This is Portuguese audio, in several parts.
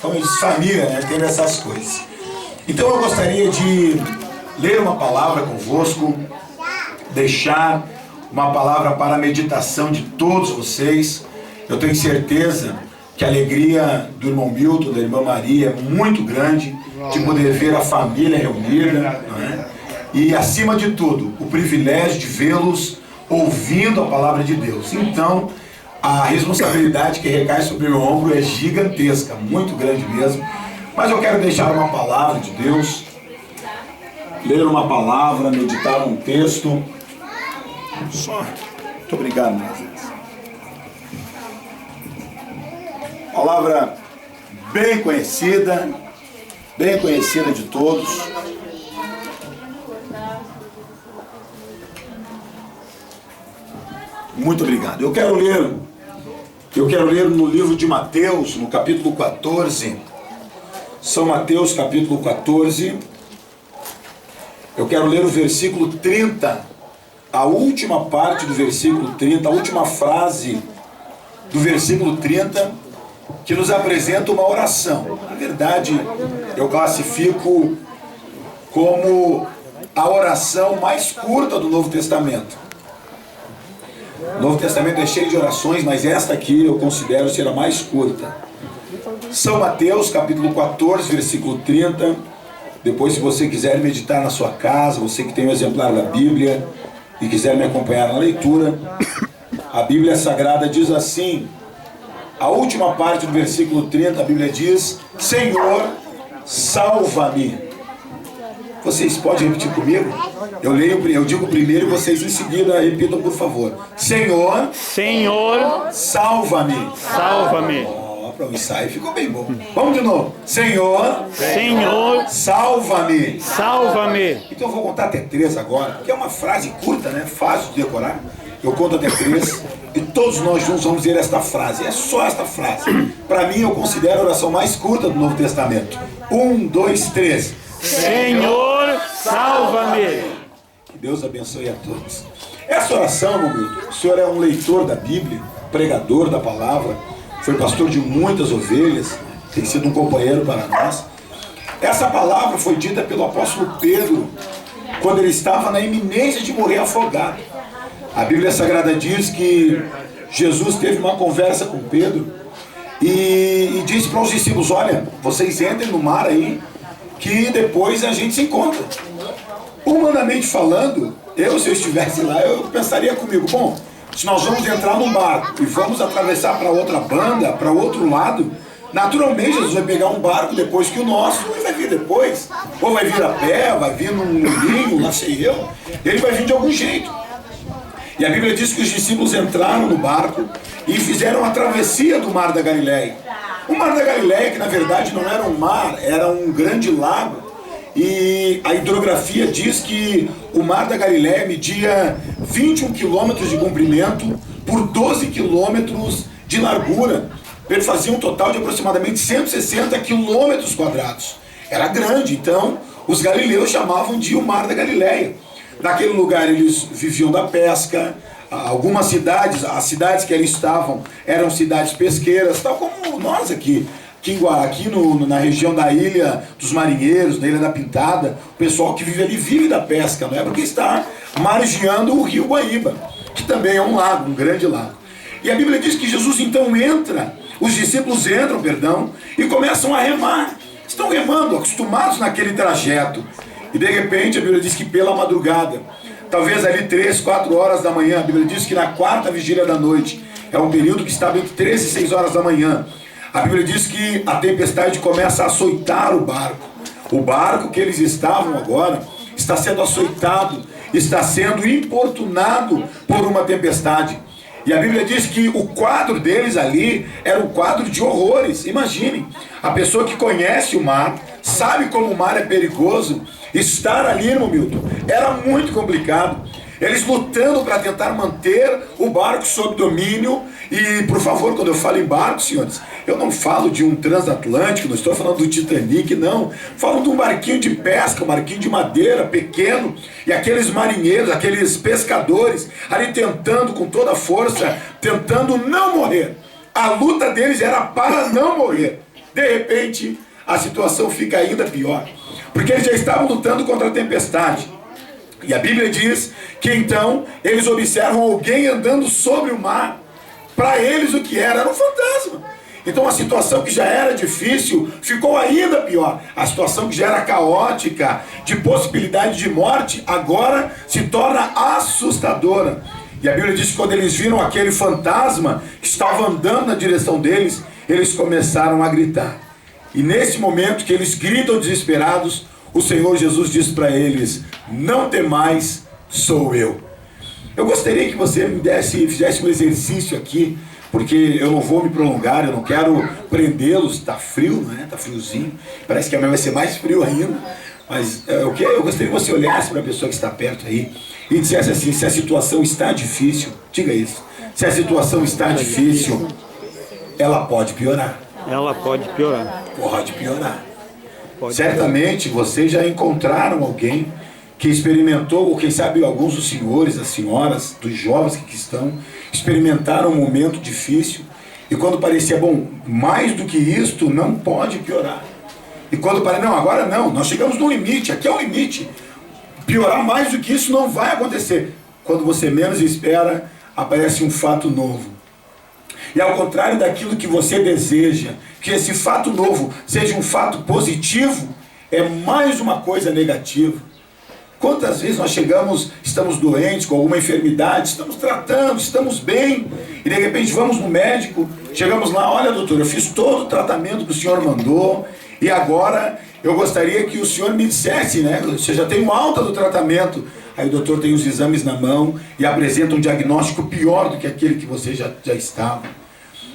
Então, família, né? Tem essas coisas. Então eu gostaria de ler uma palavra convosco, deixar uma palavra para a meditação de todos vocês. Eu tenho certeza que a alegria do irmão Milton, da irmã Maria, é muito grande de poder ver a família reunida, não é? E acima de tudo, o privilégio de vê-los ouvindo a palavra de Deus. Então, a responsabilidade que recai sobre o meu ombro é gigantesca, muito grande mesmo. Mas eu quero deixar uma palavra de Deus, ler uma palavra, meditar um texto. Muito obrigado, minhas vezes. Palavra bem conhecida de todos. Muito obrigado. Eu quero ler no livro de Mateus, no capítulo 14. São Mateus, capítulo 14. Eu quero ler o versículo 30, a última parte do versículo 30, a última frase do versículo 30, que nos apresenta uma oração. Na verdade, eu classifico como a oração mais curta do Novo Testamento. O Novo Testamento é cheio de orações, mas esta aqui eu considero ser a mais curta. São Mateus, capítulo 14, versículo 30. Depois, se você quiser meditar na sua casa, você que tem um exemplar da Bíblia e quiser me acompanhar na leitura, a Bíblia Sagrada diz assim, a última parte do versículo 30, a Bíblia diz: Senhor, salva-me. Vocês podem repetir comigo? Eu digo primeiro e vocês em seguida repitam, por favor. Senhor, salva-me. Salva-me. Para o ensaio ficou bem bom. Vamos de novo. Senhor, salva-me. Salva-me. Então eu vou contar até 3 agora, porque é uma frase curta, né? Fácil de decorar. Eu conto até 3 e todos nós juntos vamos dizer esta frase. É só esta frase. Para mim, eu considero a oração mais curta do Novo Testamento. 1, 2, 3. Senhor, salva-me. Que Deus abençoe a todos. Essa oração, meu Milton, o senhor é um leitor da Bíblia, pregador da palavra, foi pastor de muitas ovelhas, tem sido um companheiro para nós. Essa palavra foi dita pelo apóstolo Pedro, quando ele estava na iminência de morrer afogado. A Bíblia Sagrada diz que Jesus teve uma conversa com Pedro e disse para os discípulos: olha, vocês entrem no mar aí, que depois a gente se encontra. Humanamente falando, se eu estivesse lá, eu pensaria comigo: bom, se nós vamos entrar num barco e vamos atravessar para outra banda, para outro lado, naturalmente Jesus vai pegar um barco depois que o nosso, e vai vir depois, ou vai vir a pé, vai vir num linho, lá sei eu, ele vai vir de algum jeito. E a Bíblia diz que os discípulos entraram no barco e fizeram a travessia do Mar da Galileia. O Mar da Galileia, que na verdade não era um mar, era um grande lago. E a hidrografia diz que o Mar da Galileia media 21 quilômetros de comprimento por 12 quilômetros de largura. Ele fazia um total de aproximadamente 160 quilômetros quadrados. Era grande, então os galileus chamavam de o Mar da Galileia. Naquele lugar eles viviam da pesca. Algumas cidades, as cidades que ali estavam eram cidades pesqueiras, tal como nós aqui na região da Ilha dos Marinheiros, na Ilha da Pintada. O pessoal que vive ali vive da pesca, não é? Porque está margeando o rio Guaíba, que também é um lago, um grande lago. E a Bíblia diz que Jesus então os discípulos entram, e começam a remar. Estão remando, acostumados naquele trajeto. E de repente a Bíblia diz que pela madrugada, talvez ali 3, 4 horas da manhã, a Bíblia diz que na 4ª vigília da noite, é um período que estava entre 3 e 6 horas da manhã, a Bíblia diz que a tempestade começa a açoitar o barco. O barco que eles estavam agora está sendo açoitado, está sendo importunado por uma tempestade. E a Bíblia diz que o quadro deles ali era um quadro de horrores. Imaginem, a pessoa que conhece o mar, sabe como o mar é perigoso, estar ali, irmão Milton, era muito complicado. Eles lutando para tentar manter o barco sob domínio. E, por favor, quando eu falo em barco, senhores, eu não falo de um transatlântico, não estou falando do Titanic, não. Falo de um barquinho de pesca, um barquinho de madeira, pequeno. E aqueles marinheiros, aqueles pescadores, ali tentando com toda a força, tentando não morrer. A luta deles era para não morrer. De repente, a situação fica ainda pior, porque eles já estavam lutando contra a tempestade. E a Bíblia diz que então eles observam alguém andando sobre o mar. Para eles o que era um fantasma. Então a situação que já era difícil ficou ainda pior. A situação que já era caótica, de possibilidade de morte, agora se torna assustadora. E a Bíblia diz que quando eles viram aquele fantasma que estava andando na direção deles, eles começaram a gritar. E nesse momento que eles gritam desesperados, o Senhor Jesus diz para eles: não temais, sou eu. Eu gostaria que você fizesse um exercício aqui, porque eu não vou me prolongar, eu não quero prendê-los. Está frio, né? Está friozinho. Parece que amanhã vai ser mais frio ainda. Mas eu gostaria que você olhasse para a pessoa que está perto aí e dissesse assim: se a situação está difícil, diga isso. Se a situação está difícil, ela pode piorar. Ela pode piorar. Pode piorar. Pode Certamente vocês já encontraram alguém que experimentou, ou quem sabe alguns dos senhores, das senhoras, dos jovens que aqui estão, experimentaram um momento difícil, e quando parecia, bom, mais do que isto não pode piorar. E quando parecia, não, agora não, nós chegamos no limite, aqui é o limite. Piorar mais do que isso não vai acontecer. Quando você menos espera, aparece um fato novo. E ao contrário daquilo que você deseja, que esse fato novo seja um fato positivo, é mais uma coisa negativa. Quantas vezes nós chegamos, estamos doentes com alguma enfermidade, estamos tratando, estamos bem, e de repente vamos no médico, chegamos lá: olha, doutor, eu fiz todo o tratamento que o senhor mandou, e agora eu gostaria que o senhor me dissesse, né? Você já tem uma alta do tratamento. Aí o doutor tem os exames na mão e apresenta um diagnóstico pior do que aquele que você já estava.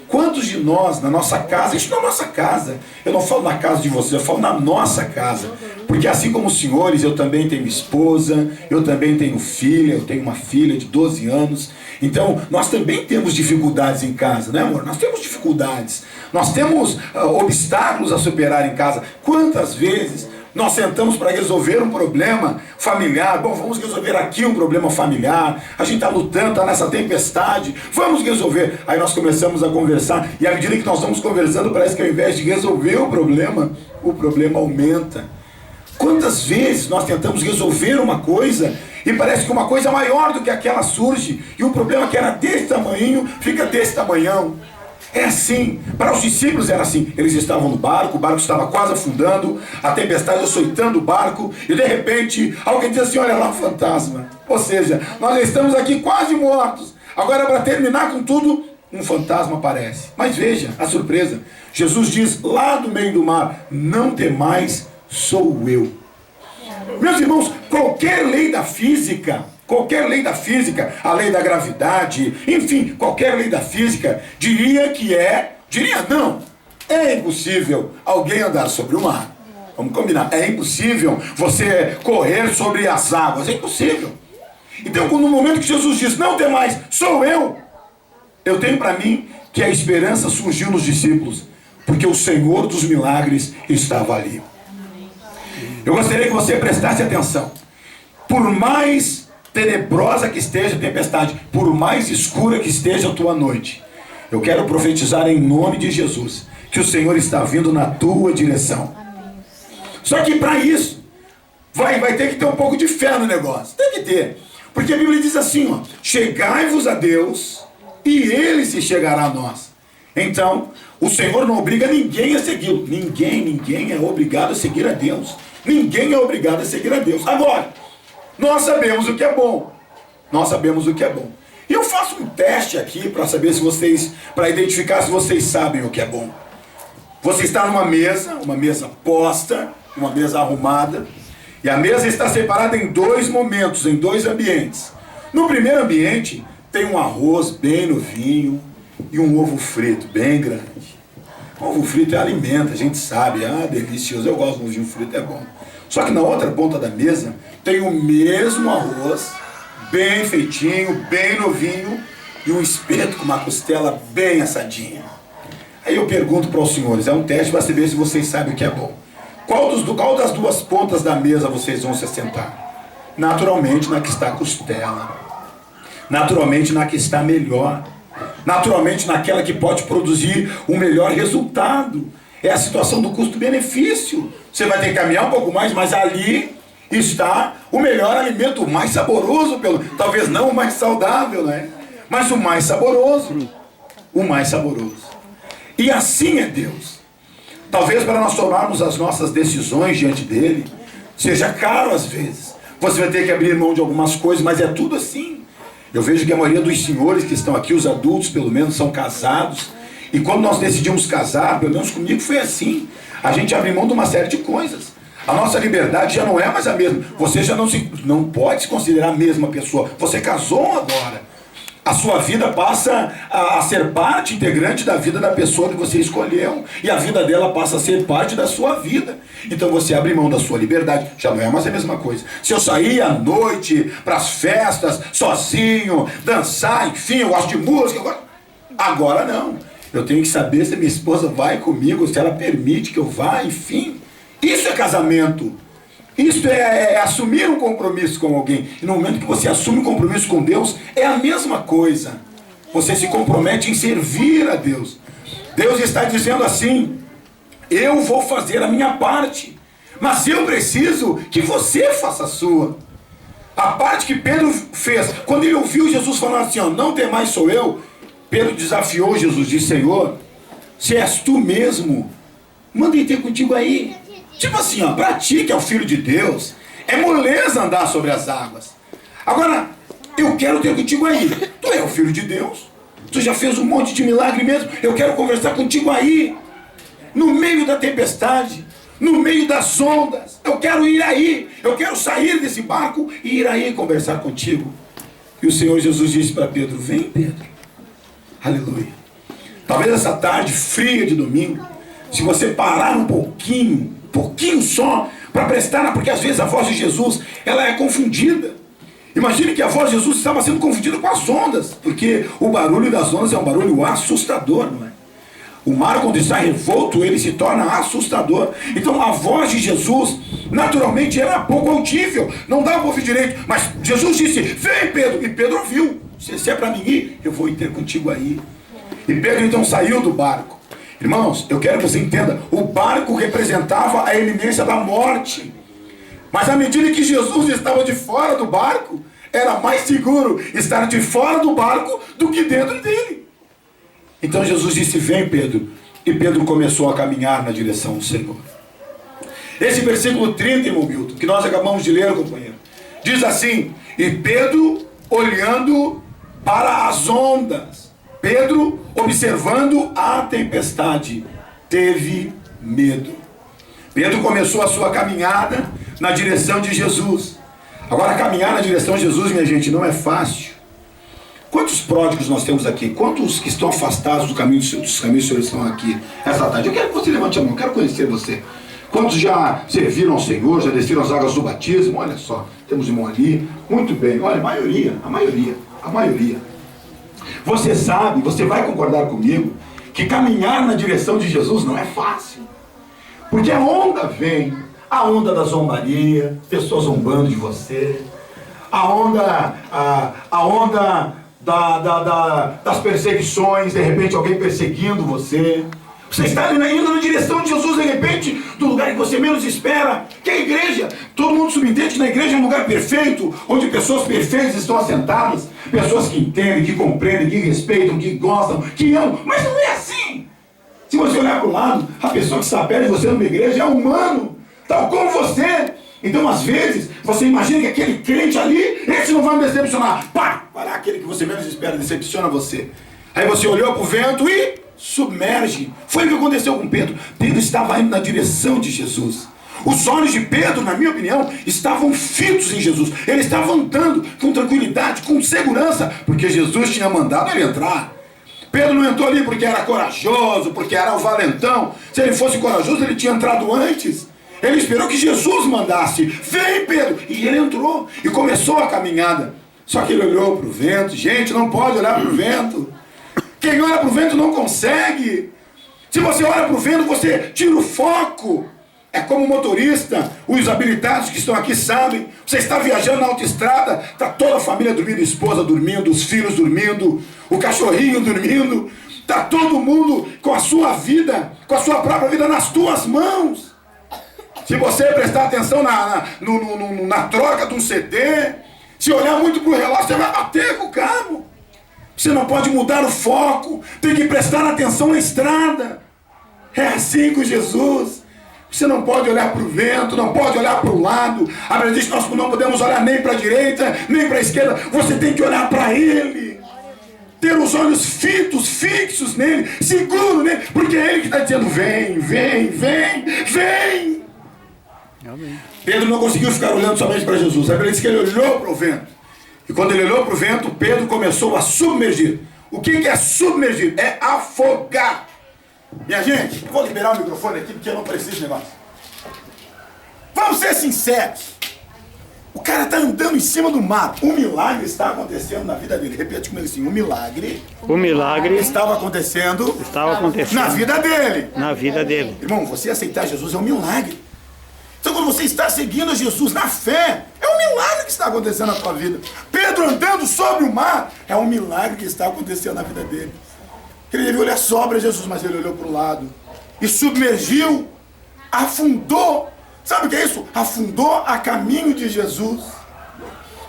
Quantos de nós, na nossa casa, isso na nossa casa, eu não falo na casa de vocês, eu falo na nossa casa, porque assim como os senhores, eu também tenho esposa, eu também tenho filha, eu tenho uma filha de 12 anos, então nós também temos dificuldades em casa, né, amor? Nós temos dificuldades, nós temos obstáculos a superar em casa. Quantas vezes nós sentamos para resolver um problema familiar? Bom, vamos resolver aqui um problema familiar. A gente está lutando, está nessa tempestade. Vamos resolver. Aí nós começamos a conversar. E à medida que nós estamos conversando, parece que ao invés de resolver o problema aumenta. Quantas vezes nós tentamos resolver uma coisa e parece que uma coisa maior do que aquela surge. E um problema que era desse tamanho, fica desse tamanhão. É assim, para os discípulos era assim. Eles estavam no barco, o barco estava quase afundando, a tempestade açoitando o barco, e de repente alguém diz assim: olha lá, um fantasma. Ou seja, nós estamos aqui quase mortos. Agora, para terminar com tudo, um fantasma aparece. Mas veja a surpresa: Jesus diz lá do meio do mar: não temais, sou eu. Meus irmãos, qualquer lei da física, a lei da gravidade, enfim, qualquer lei da física, é impossível alguém andar sobre o mar. Vamos combinar, é impossível você correr sobre as águas, é impossível. Então, no momento que Jesus diz: não tem mais, sou eu tenho para mim que a esperança surgiu nos discípulos, porque o Senhor dos milagres estava ali. Eu gostaria que você prestasse atenção. Por mais tenebrosa que esteja a tempestade, por mais escura que esteja a tua noite, eu quero profetizar em nome de Jesus que o Senhor está vindo na tua direção. Só que para isso vai ter que ter um pouco de fé no negócio. Tem que ter. Porque a Bíblia diz assim, ó: chegai-vos a Deus e Ele se chegará a nós. Então, o Senhor não obriga ninguém a segui-lo. Ninguém é obrigado a seguir a Deus. Ninguém é obrigado a seguir a Deus. Agora, nós sabemos o que é bom. E eu faço um teste aqui para saber se vocês, para identificar se vocês sabem o que é bom. Você está numa mesa posta, uma mesa arrumada, e a mesa está separada em dois momentos, em dois ambientes. No primeiro ambiente, tem um arroz bem novinho e um ovo frito bem grande. O ovo frito alimenta, a gente sabe, delicioso, eu gosto do ovinho frito, é bom. Só que na outra ponta da mesa tem o mesmo arroz, bem feitinho, bem novinho, e um espeto com uma costela bem assadinha. Aí eu pergunto para os senhores, é um teste para saber se vocês sabem o que é bom. Qual das duas pontas da mesa vocês vão se assentar? Naturalmente na que está a costela. Naturalmente na que está melhor. Naturalmente naquela que pode produzir o melhor resultado. É a situação do custo-benefício. Você vai ter que caminhar um pouco mais, mas ali está o melhor alimento, o mais saboroso, talvez não o mais saudável, né? Mas o mais saboroso. O mais saboroso. E assim é Deus. Talvez para nós tomarmos as nossas decisões diante dele, seja caro às vezes. Você vai ter que abrir mão de algumas coisas, mas é tudo assim. Eu vejo que a maioria dos senhores que estão aqui, os adultos pelo menos, são casados. E quando nós decidimos casar, pelo menos comigo foi assim. A gente abre mão de uma série de coisas. A nossa liberdade já não é mais a mesma. Você já não pode se considerar a mesma pessoa. Você casou agora. A sua vida passa a ser parte integrante da vida da pessoa que você escolheu. E a vida dela passa a ser parte da sua vida. Então você abre mão da sua liberdade. Já não é mais a mesma coisa. Se eu sair à noite, para as festas, sozinho, dançar, enfim, eu gosto de música. Agora não. Eu tenho que saber se minha esposa vai comigo, se ela permite que eu vá, enfim. Isso é casamento. Isso é assumir um compromisso com alguém. E no momento que você assume um compromisso com Deus, é a mesma coisa. Você se compromete em servir a Deus. Deus está dizendo assim: eu vou fazer a minha parte, mas eu preciso que você faça a sua. A parte que Pedro fez, quando ele ouviu Jesus falando assim, ó, não temais, sou eu. Pedro desafiou Jesus, disse: Senhor, se és tu mesmo, manda ter contigo aí. Tipo assim, ó, pra ti que é o Filho de Deus, é moleza andar sobre as águas. Agora, eu quero ter contigo aí. Tu é o Filho de Deus, tu já fez um monte de milagre mesmo, eu quero conversar contigo aí, no meio da tempestade, no meio das ondas. Eu quero ir aí, eu quero sair desse barco e ir aí conversar contigo. E o Senhor Jesus disse para Pedro: vem, Pedro. Aleluia. Talvez essa tarde fria de domingo, se você parar um pouquinho só, para prestar, porque às vezes a voz de Jesus, ela é confundida. Imagine que a voz de Jesus estava sendo confundida com as ondas, porque o barulho das ondas é um barulho assustador, não é? O mar, quando está revolto, ele se torna assustador. Então a voz de Jesus, naturalmente, era pouco audível, não dava para ouvir direito, mas Jesus disse: vem, Pedro. E Pedro ouviu: se é para mim ir, eu vou ir ter contigo aí. E Pedro então saiu do barco. Irmãos, eu quero que você entenda, o barco representava a iminência da morte. Mas à medida que Jesus estava de fora do barco, era mais seguro estar de fora do barco do que dentro dele. Então Jesus disse: vem, Pedro. E Pedro começou a caminhar na direção do Senhor. Esse versículo 30, irmão Milton, que nós acabamos de ler, companheiro, diz assim: e Pedro olhando para as ondas, Pedro, observando a tempestade, teve medo. Pedro começou a sua caminhada na direção de Jesus. Agora, caminhar na direção de Jesus, minha gente, não é fácil. Quantos pródigos nós temos aqui? Quantos que estão afastados dos caminhos do Senhor estão aqui essa tarde? Eu quero que você levante a mão, eu quero conhecer você. Quantos já serviram ao Senhor, já desceram as águas do batismo? Olha só, temos irmão ali. Muito bem, olha, a maioria. Você sabe, você vai concordar comigo, que caminhar na direção de Jesus não é fácil. Porque a onda vem, a onda da zombaria, pessoas zombando de você, a onda das perseguições, de repente alguém perseguindo você. Você está indo na direção de Jesus, de repente, do lugar que você menos espera, que é a igreja. Todo mundo subentende que na igreja é um lugar perfeito, onde pessoas perfeitas estão assentadas, pessoas que entendem, que compreendem, que respeitam, que gostam, que amam. Mas não é assim. Se você olhar para o lado, a pessoa que está perto de você numa igreja é humano, tal como você. Então, às vezes, você imagina que aquele crente ali, esse não vai me decepcionar. Para aquele que você menos espera, decepciona você. Aí você olhou para o vento e submerge. Foi o que aconteceu com Pedro. Pedro estava indo na direção de Jesus. Os olhos de Pedro, na minha opinião, estavam fitos em Jesus. Ele estava andando com tranquilidade, com segurança, porque Jesus tinha mandado ele entrar. Pedro não entrou ali porque era corajoso, porque era o valentão. Se ele fosse corajoso, ele tinha entrado antes. Ele esperou que Jesus mandasse: vem, Pedro. E ele entrou e começou a caminhada. Só que ele olhou para o vento. Gente, não pode olhar para o vento. Quem olha para o vento não consegue. Se você olha para o vento, você tira o foco. É como motorista, os habilitados que estão aqui sabem. Você está viajando na autoestrada, está toda a família dormindo, a esposa dormindo, os filhos dormindo, o cachorrinho dormindo. Está todo mundo com a sua vida, com a sua própria vida nas tuas mãos. Se você prestar atenção na troca de um CD, se olhar muito para o relógio, você vai bater com o cabo. Você não pode mudar o foco, tem que prestar atenção na estrada. É assim com Jesus. Você não pode olhar para o vento, não pode olhar para o lado. A Bíblia diz que nós não podemos olhar nem para a direita, nem para a esquerda. Você tem que olhar para Ele. Ter os olhos fixos nele, seguro nele, porque é Ele que está dizendo, vem, vem, vem, vem. Amém. Pedro não conseguiu ficar olhando somente para Jesus. A Bíblia diz que ele olhou para o vento. E quando ele olhou para o vento, Pedro começou a submergir. O que é submergir? É afogar. Minha gente, eu vou liberar o microfone aqui porque eu não preciso de negócio. Vamos ser sinceros. O cara está andando em cima do mar. Um milagre está acontecendo na vida dele. Repete comigo assim, um milagre. O milagre Estava acontecendo na vida dele. Na vida dele. Irmão, você aceitar Jesus é um milagre. Então quando você está seguindo a Jesus na fé, é um milagre que está acontecendo na tua vida. Pedro andando sobre o mar, é um milagre que está acontecendo na vida dele. Ele devia olhar só para Jesus, mas ele olhou para o lado. E submergiu, afundou. Sabe o que é isso? Afundou a caminho de Jesus.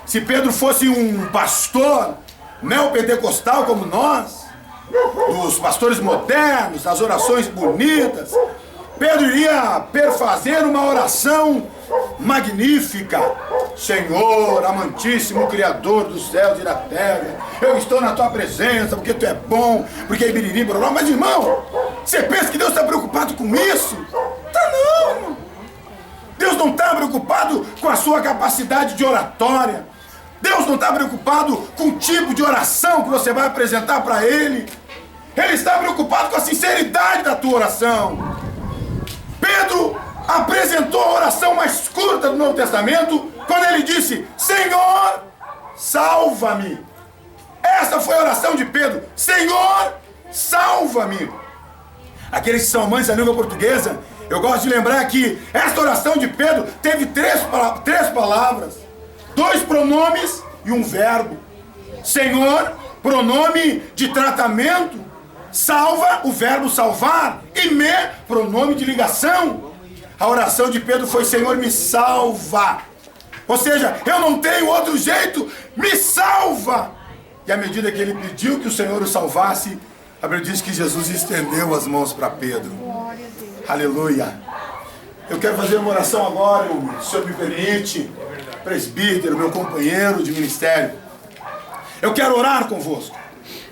Se Pedro fosse um pastor neopentecostal como nós, dos pastores modernos, das orações bonitas, Pedro iria perfazer uma oração magnífica. Senhor, amantíssimo Criador dos céus e da terra, eu estou na tua presença porque tu é bom, porque é biriri, blá. Mas irmão, você pensa que Deus está preocupado com isso? Tá não, irmão. Deus não está preocupado com a sua capacidade de oratória. Deus não está preocupado com o tipo de oração que você vai apresentar para Ele. Ele está preocupado com a sinceridade da tua oração. Pedro apresentou a oração mais curta do Novo Testamento quando ele disse, Senhor, salva-me. Essa foi a oração de Pedro. Senhor, salva-me. Aqueles que são amantes da língua portuguesa, eu gosto de lembrar que esta oração de Pedro teve três palavras, 2 pronomes e um verbo. Senhor, pronome de tratamento, salva, o verbo salvar, e me, pronome de ligação. A oração de Pedro foi, Senhor, me salva. Ou seja, eu não tenho outro jeito, me salva. E à medida que ele pediu que o Senhor o salvasse, a Bíblia diz que Jesus estendeu as mãos para Pedro. Aleluia. Eu quero fazer uma oração agora, se o Senhor me permite, presbítero, meu companheiro de ministério. Eu quero orar convosco.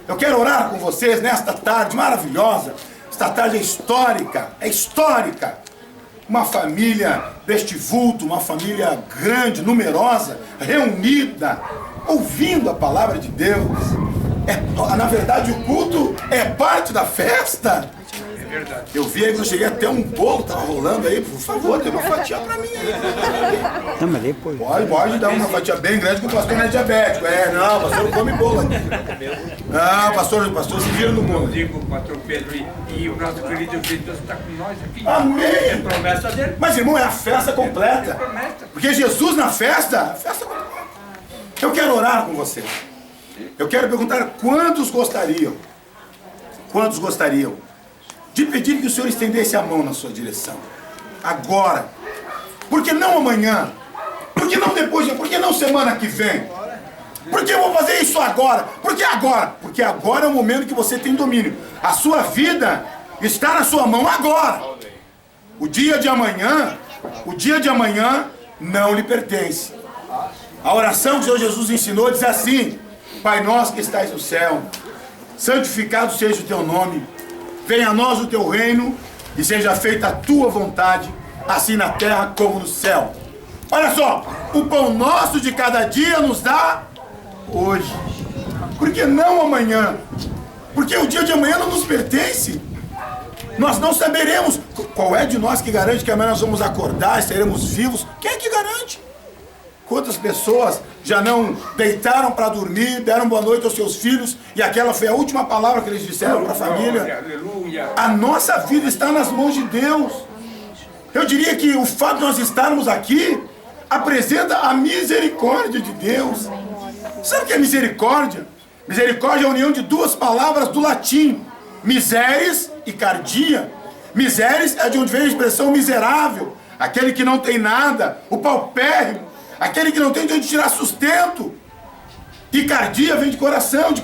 Eu quero orar com vocês nesta tarde maravilhosa. Esta tarde é histórica. Uma família deste vulto, uma família grande, numerosa, reunida, ouvindo a palavra de Deus. Na verdade, o culto é parte da festa. É verdade. Eu vi aí quando eu cheguei até um bolo estava rolando aí. Por favor, dê uma fatia para mim aí. Não, mas depois. Pode dar uma fatia bem grande que o pastor não é diabético. Não, o pastor não come bolo aqui. Não, pastor se vira no bolo. Eu digo, pastor Pedro, e o nosso querido Deus está com nós aqui. Amém. É promessa dele. Mas irmão, é a festa completa. É promessa. Porque Jesus na festa, a festa completa. Eu quero orar com você. Eu quero perguntar quantos gostariam de pedir que o Senhor estendesse a mão na sua direção. Agora. Por que não amanhã? Por que não depois? Por que não semana que vem? Por que eu vou fazer isso agora? Por que agora? Porque agora é o momento que você tem domínio. A sua vida está na sua mão agora. O dia de amanhã não lhe pertence. A oração que o Senhor Jesus ensinou diz assim: Pai nosso que estais no céu, santificado seja o teu nome, venha a nós o teu reino e seja feita a tua vontade, assim na terra como no céu. Olha só, o pão nosso de cada dia nos dá hoje. Por que não amanhã? Porque o dia de amanhã não nos pertence. Nós não saberemos. Qual é de nós que garante que amanhã nós vamos acordar e seremos vivos? Quem é que garante? Quantas pessoas já não deitaram para dormir, deram boa noite aos seus filhos e aquela foi a última palavra que eles disseram para a família? Aleluia. A nossa vida está nas mãos de Deus. Eu diria que o fato de nós estarmos aqui apresenta a misericórdia de Deus. Sabe o que é misericórdia? Misericórdia é a união de duas palavras do latim. Miséris e cardia. Miséris é de onde vem a expressão miserável, aquele que não tem nada, o paupérrimo, aquele que não tem de onde tirar sustento. E cardia vem de coração, de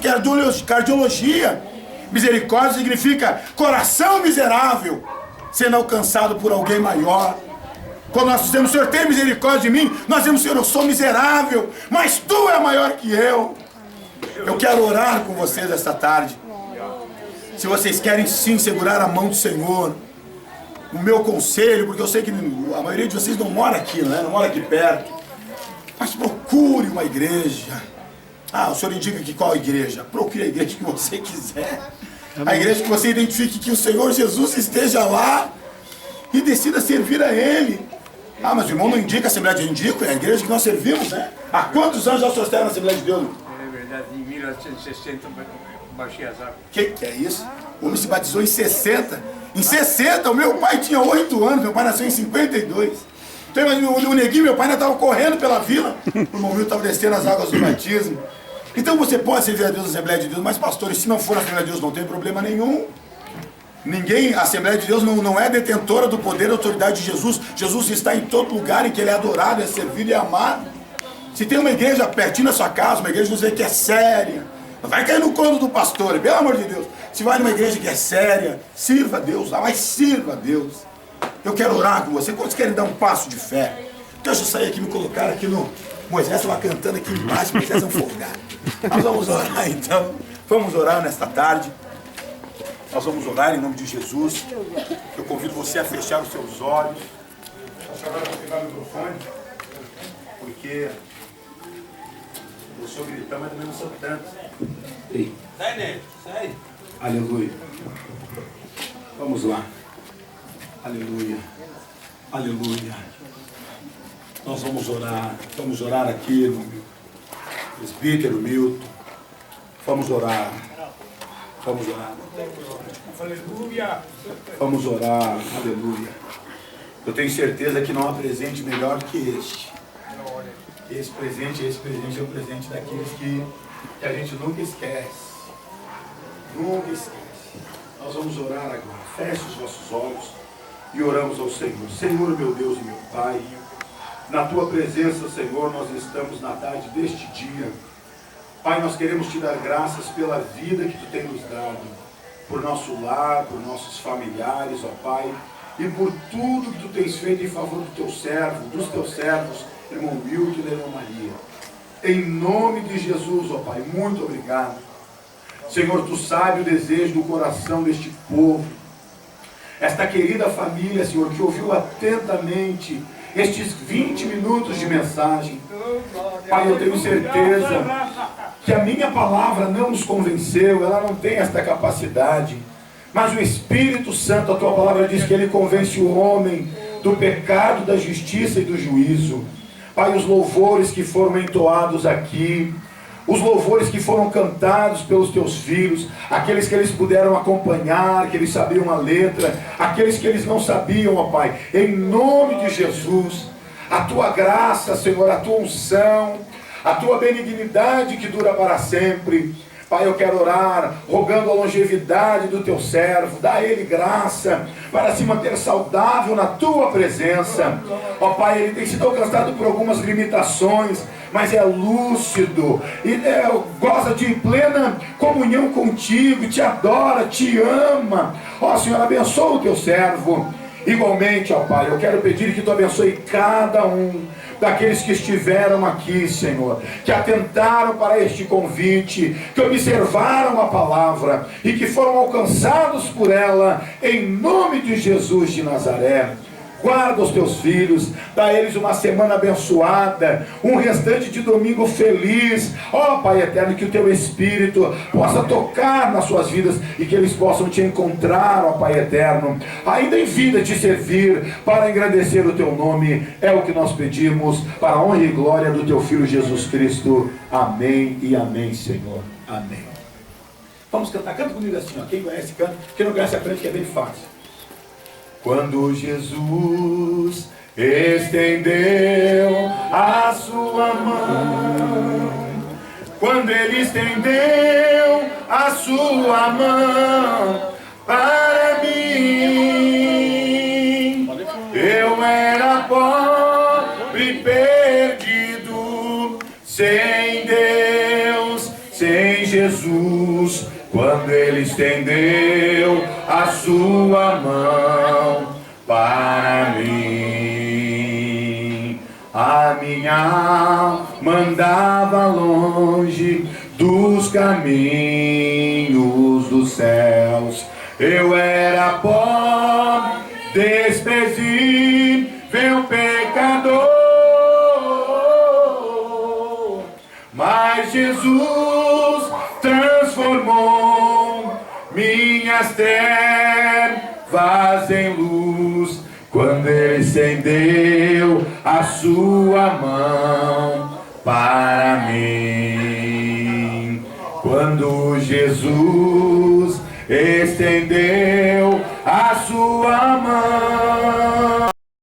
cardiologia. Misericórdia significa coração miserável, sendo alcançado por alguém maior. Quando nós dizemos, Senhor, tem misericórdia de mim, nós dizemos, Senhor, eu sou miserável, mas Tu é maior que eu. Eu quero orar com vocês esta tarde. Se vocês querem sim segurar a mão do Senhor, o meu conselho, porque eu sei que a maioria de vocês não mora aqui, né? Não mora aqui perto, mas procure uma igreja. O senhor indica que qual igreja? Procure a igreja que você quiser. A igreja que você identifique que o Senhor Jesus esteja lá e decida servir a Ele. Mas o irmão não indica a Assembleia de Deus, indico, é a igreja que nós servimos, né? Há quantos anos já estiveram na Assembleia de Deus? É verdade, em 1960 baixei as águas. Que é isso? O homem se batizou em 60. Em 60, o meu pai tinha 8 anos, meu pai nasceu em 52. Então, o neguinho, meu pai ainda estava correndo pela vila, o momento estava descendo as águas do batismo. Então você pode servir a Deus na Assembleia de Deus, mas pastores, se não for na Assembleia de Deus, não tem problema nenhum. Ninguém, a Assembleia de Deus não é detentora do poder e autoridade de Jesus. Jesus está em todo lugar em que Ele é adorado, é servido e amado. Se tem uma igreja pertinho da sua casa, uma igreja que você que é séria, não vai cair no colo do pastor, pelo amor de Deus. Se vai numa igreja que é séria, sirva a Deus, mas sirva a Deus. Eu quero orar com você. Quantos querem dar um passo de fé? Deixa eu sair aqui e me colocar aqui no... Moisés estava cantando aqui embaixo, Moisés é um folgado. Nós vamos orar então. Vamos orar nesta tarde. Nós vamos orar em nome de Jesus. Eu convido você a fechar os seus olhos. Agora eu vou pegar o microfone, porque eu sou gritão, mas também não sou tanto. Ei. Sai, Nélio, sai. Aleluia. Vamos lá. Aleluia. Aleluia. Nós vamos orar aqui no presbítero Milton. Vamos orar. Vamos orar. Aleluia. Vamos orar. Aleluia. Eu tenho certeza que não há presente melhor que este. Esse presente é o presente daqueles que a gente nunca esquece. Nunca esquece. Nós vamos orar agora. Feche os vossos olhos e oramos ao Senhor. Senhor, meu Deus e meu Pai, na Tua presença, Senhor, nós estamos na tarde deste dia. Pai, nós queremos Te dar graças pela vida que Tu tem nos dado, por nosso lar, por nossos familiares, ó Pai, e por tudo que Tu tens feito em favor do Teu servo, dos Teus servos, irmão Milton e da irmã Maria. Em nome de Jesus, ó Pai, muito obrigado. Senhor, Tu sabes o desejo do coração deste povo, esta querida família, Senhor, que ouviu atentamente estes 20 minutos de mensagem. Pai, eu tenho certeza que a minha palavra não nos convenceu, ela não tem esta capacidade, mas o Espírito Santo, a Tua palavra diz que Ele convence o homem do pecado, da justiça e do juízo. Pai, os louvores que foram entoados aqui, os louvores que foram cantados pelos Teus filhos, aqueles que eles puderam acompanhar, que eles sabiam a letra, aqueles que eles não sabiam, ó Pai, em nome de Jesus, a Tua graça, Senhor, a Tua unção, a Tua benignidade que dura para sempre. Pai, eu quero orar, rogando a longevidade do Teu servo, dá a ele graça, para se manter saudável na Tua presença. Ó Pai, ele tem sido alcançado por algumas limitações, mas é lúcido, e goza de plena comunhão contigo, Te adora, Te ama. Ó Senhor, abençoa o Teu servo. Igualmente, ó Pai, eu quero pedir que Tu abençoe cada um daqueles que estiveram aqui, Senhor, que atentaram para este convite, que observaram a palavra e que foram alcançados por ela, em nome de Jesus de Nazaré. Guarda os Teus filhos, dá a eles uma semana abençoada, um restante de domingo feliz. Ó Pai eterno, que o Teu Espírito possa tocar nas suas vidas e que eles possam Te encontrar, ó Pai eterno, ainda em vida Te servir, para engrandecer o Teu nome. É o que nós pedimos, para a honra e glória do Teu Filho Jesus Cristo. Amém e amém, Senhor. Amém. Vamos cantar, canta comigo assim, ó. Quem conhece, canta. Quem não conhece, aprende, que é bem fácil. Quando Jesus estendeu a sua mão, quando Ele estendeu a sua mão, para mim. Eu era pobre, perdido, sem Deus, sem Jesus, quando Ele estendeu a sua mão para mim. A minha alma andava longe dos caminhos dos céus. Eu era pobre, desprezível, pecador, mas Jesus transformou minhas trevas em luz, quando Ele estendeu a sua mão para mim. Quando Jesus estendeu a sua mão